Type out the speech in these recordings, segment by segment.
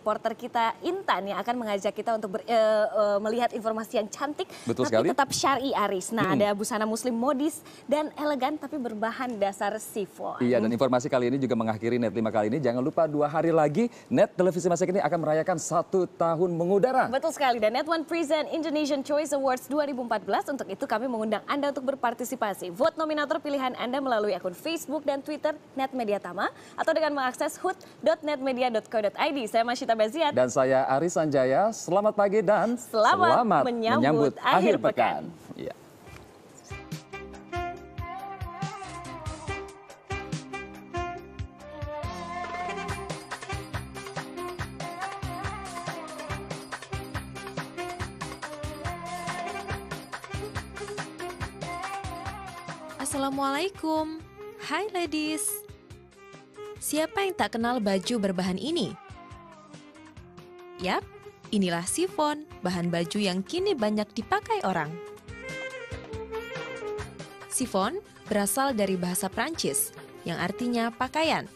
reporter kita Intan yang akan mengajak kita untuk melihat informasi yang cantik. Betul tapi sekali. tetap syar'i Aris. Nah, ada busana muslim modis dan elegan tapi berbahan dasar sifon. Iya, dan informasi kali ini juga mengakhiri Net 5 kali ini. Jangan lupa 2 hari lagi Net Televisi Masa Kini akan merayakan 1 tahun mengudara. Betul sekali, dan Net One Present Indonesian Choice Awards 2014. Untuk itu kami mengundang Anda untuk berpartisipasi. Vote nominator pilihan Anda melalui akun Facebook dan Twitter Net Media Tama atau dengan mengakses hut.netmedia.co.id. Saya Masyita Baziat. Dan saya Aris Sanjaya. Selamat pagi dan selamat menyambut akhir pekan. Ya. Assalamualaikum. Hai ladies. Siapa yang tak kenal baju berbahan ini? Yap, inilah sifon, bahan baju yang kini banyak dipakai orang. Sifon berasal dari bahasa Prancis yang artinya pakaian.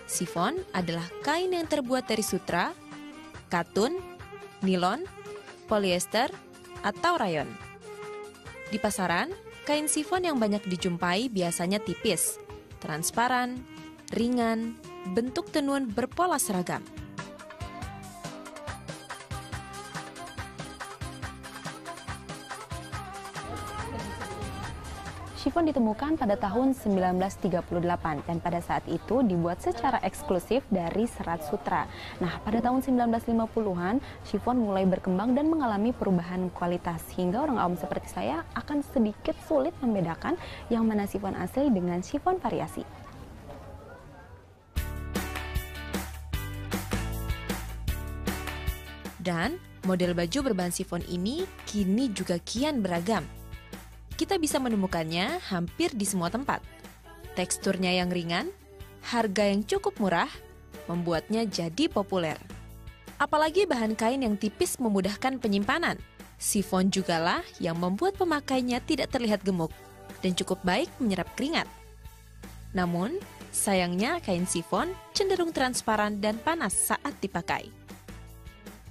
Sifon adalah kain yang terbuat dari sutra, katun, nilon, polyester, atau rayon. Di pasaran, kain sifon yang banyak dijumpai biasanya tipis, transparan, ringan, bentuk tenun berpola seragam. Chiffon ditemukan pada tahun 1938 dan pada saat itu dibuat secara eksklusif dari serat sutra. Nah, pada tahun 1950-an, chiffon mulai berkembang dan mengalami perubahan kualitas hingga orang awam seperti saya akan sedikit sulit membedakan yang mana chiffon asli dengan chiffon variasi. Dan model baju berbahan sifon ini kini juga kian beragam. Kita bisa menemukannya hampir di semua tempat. Teksturnya yang ringan, harga yang cukup murah, membuatnya jadi populer. Apalagi bahan kain yang tipis memudahkan penyimpanan. Sifon jugalah yang membuat pemakainya tidak terlihat gemuk dan cukup baik menyerap keringat. Namun, sayangnya kain sifon cenderung transparan dan panas saat dipakai.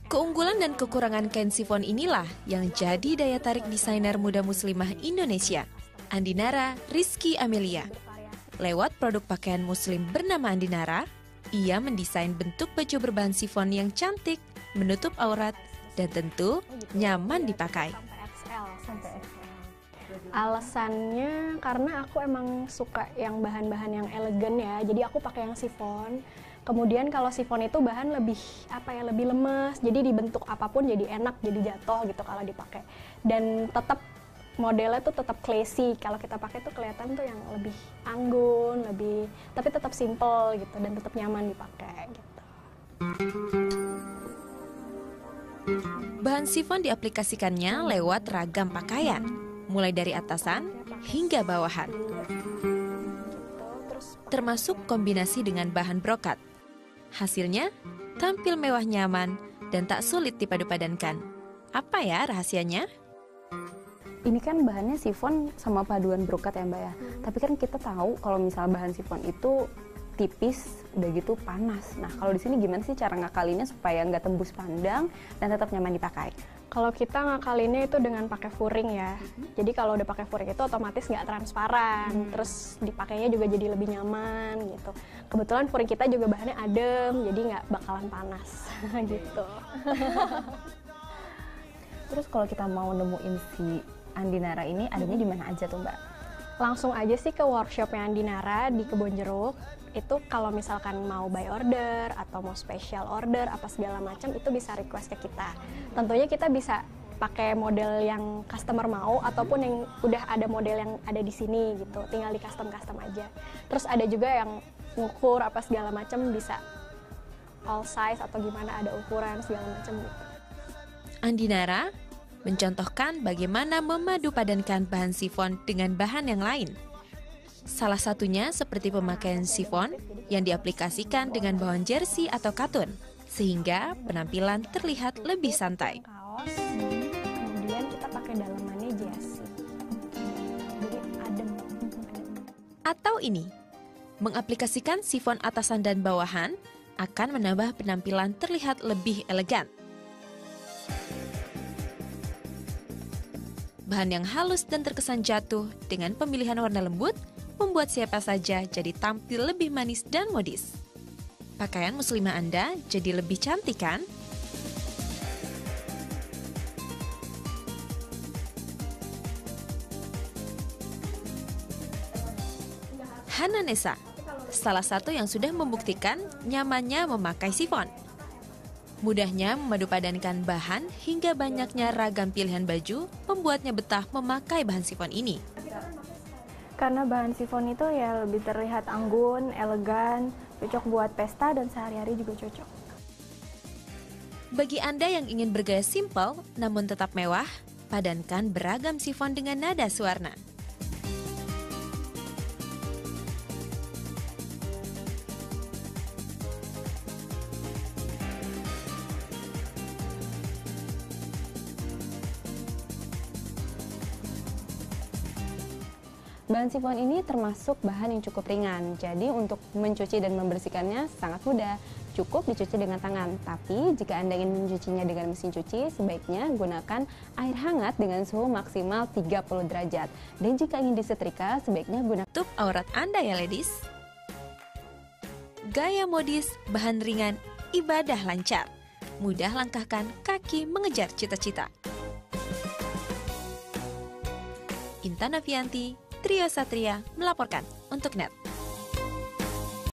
Keunggulan dan kekurangan kain sifon inilah yang jadi daya tarik desainer muda muslimah Indonesia, Andinara Rizky Amelia. Lewat produk pakaian muslim bernama Andinara, ia mendesain bentuk baju berbahan sifon yang cantik, menutup aurat, dan tentu nyaman dipakai. Alasannya karena aku emang suka yang bahan-bahan yang elegan ya, jadi aku pakai yang sifon. Kemudian kalau sifon itu bahan lebih lebih lemes, jadi dibentuk apapun jadi enak, jadi jatuh gitu kalau dipakai. Dan tetap modelnya tuh tetap classy, kalau kita pakai tuh kelihatan tuh yang lebih anggun, tapi tetap simple gitu dan tetap nyaman dipakai gitu. Bahan sifon diaplikasikannya lewat ragam pakaian, mulai dari atasan hingga bawahan. Termasuk kombinasi dengan bahan brokat. Hasilnya, tampil mewah nyaman dan tak sulit dipadu-padankan. Apa ya rahasianya? Ini kan bahannya sifon sama paduan brokat ya Mbak ya. Tapi kan kita tahu kalau misal bahan sifon itu tipis, udah gitu panas. Nah kalau di sini gimana sih cara ngakalinnya supaya nggak tembus pandang dan tetap nyaman dipakai? Kalau kita ngakalinnya itu dengan pakai furing ya. Jadi kalau udah pakai furing itu otomatis nggak transparan. Terus dipakainya juga jadi lebih nyaman gitu. Kebetulan furing kita juga bahannya adem, jadi nggak bakalan panas gitu. Terus kalau kita mau nemuin si Andinara ini adanya di mana aja tuh Mbak? Langsung aja sih ke workshopnya Andinara di Kebon Jeruk. Itu kalau misalkan mau by order atau mau special order apa segala macam itu bisa request ke kita. Tentunya kita bisa pakai model yang customer mau ataupun yang udah ada model yang ada di sini gitu. Tinggal di custom aja. Terus ada juga yang ngukur apa segala macam, bisa all size atau gimana, ada ukuran segala macam gitu. Andinara mencontohkan bagaimana memadu padankan bahan sifon dengan bahan yang lain. Salah satunya seperti pemakaian sifon yang diaplikasikan dengan bahan jersey atau katun, sehingga penampilan terlihat lebih santai. Kaos, kemudian kita pakai dalamannya jersey, jadi adem. Atau ini, mengaplikasikan sifon atasan dan bawahan akan menambah penampilan terlihat lebih elegan. Bahan yang halus dan terkesan jatuh dengan pemilihan warna lembut membuat siapa saja jadi tampil lebih manis dan modis. Pakaian muslimah Anda jadi lebih cantik kan? Hana Nessa, salah satu yang sudah membuktikan nyamannya memakai sifon. Mudahnya memadupadankan bahan hingga banyaknya ragam pilihan baju membuatnya betah memakai bahan sifon ini. Karena bahan sifon itu ya lebih terlihat anggun, elegan, cocok buat pesta dan sehari-hari juga cocok. Bagi Anda yang ingin bergaya simpel namun tetap mewah, padankan beragam sifon dengan nada sewarna. Bahan sifon ini termasuk bahan yang cukup ringan, jadi untuk mencuci dan membersihkannya sangat mudah. Cukup dicuci dengan tangan, tapi jika Anda ingin mencucinya dengan mesin cuci, sebaiknya gunakan air hangat dengan suhu maksimal 30 derajat. Dan jika ingin disetrika, sebaiknya gunakan Tutup aurat Anda ya ladies. Gaya modis, bahan ringan, ibadah lancar. Mudah langkahkan kaki mengejar cita-cita. Intan Avianti, Trio Satria melaporkan untuk NET.